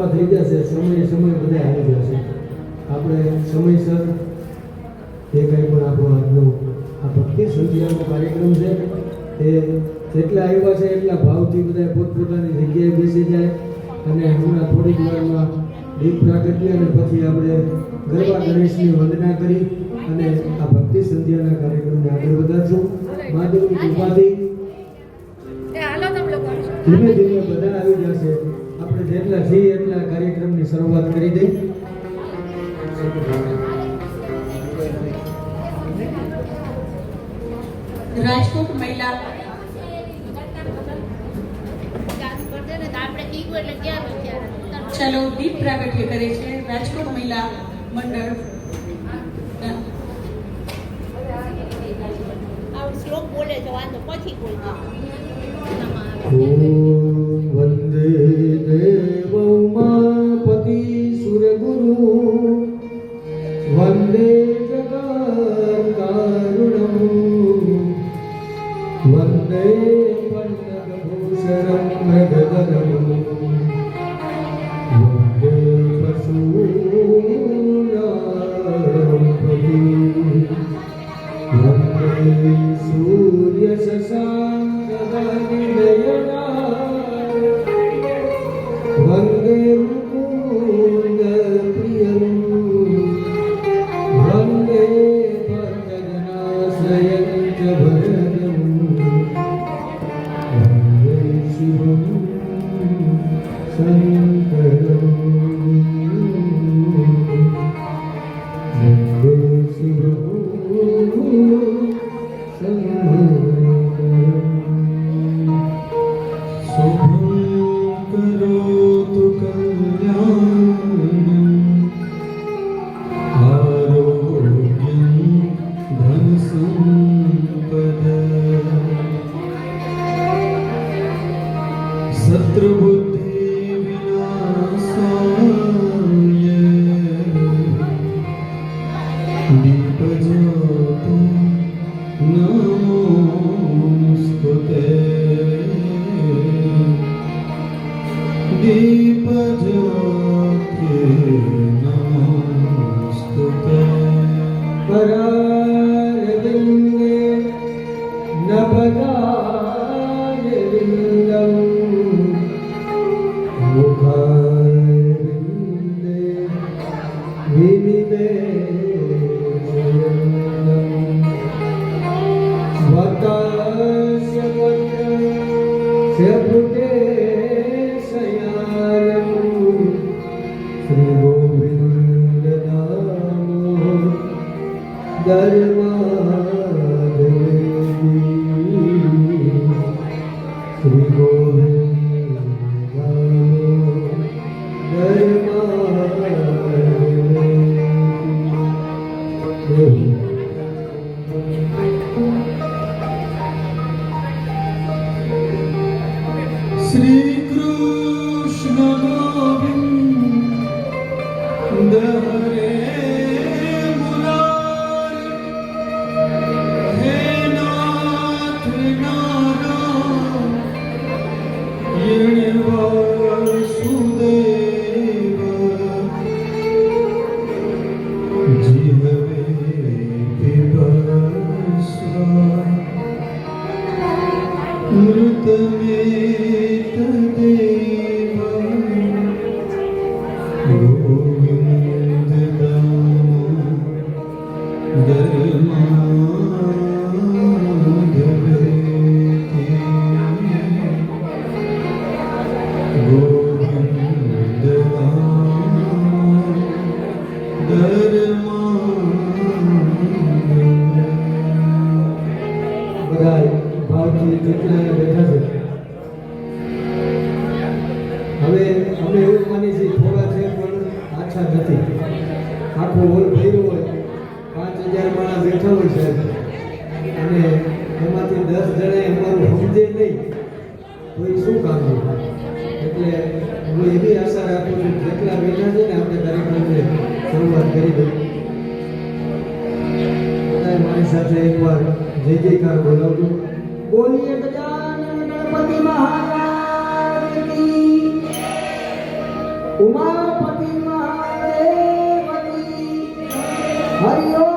ઊભા થઈ જશે, સમય બધા આવી જશે. આપણે સમયસર જે કંઈ પણ આપણો આજનો આ ભક્તિ સંધ્યાનો કાર્યક્રમ છે એ જેટલા આવ્યા છે એટલા ભાવથી બધા પોતપોતાની જગ્યાએ બેસી જાય અને હમણાં થોડીક વારમાં દીપ પ્રાગટ્ય અને પછી આપણે ગરબા ગણેશની વંદના કરી અને આ ભક્તિ સંધ્યાના કાર્યક્રમને આગળ વધારશું. મહાદેવની કૃપાથી ધીમે ધીમે બધા આવી જશે. આપણે જેટલા છીએ એટલા કાર્યક્રમની શરૂઆત કરી દઈ. રાજકોટ મહિલા ચલો દીપ પ્રાગટ્ય કરે છે રાજકોટ મહિલા મંડળ. શ્લોક બોલે છે વાંધો પછી બોલજો. વંદે દેવ ઉમાપતિ સુરગુરુ વંદે જગત્કારુણમ વંદે પન્નગભૂષણમ મૃગધરમ વંદે પશુનામપતિ વંદે સૂર્ય શશાંકનયના વંદે મુકુંદ પ્રિયમ વંદે ભક્તજનાશ્રયં ચ ભરદમ વંદે શિવમ શંકરમ વંદે શિવમ બોલીએ ગજાનન ગણપતિ મહારાજ કી ઉમા હરિ ઓમ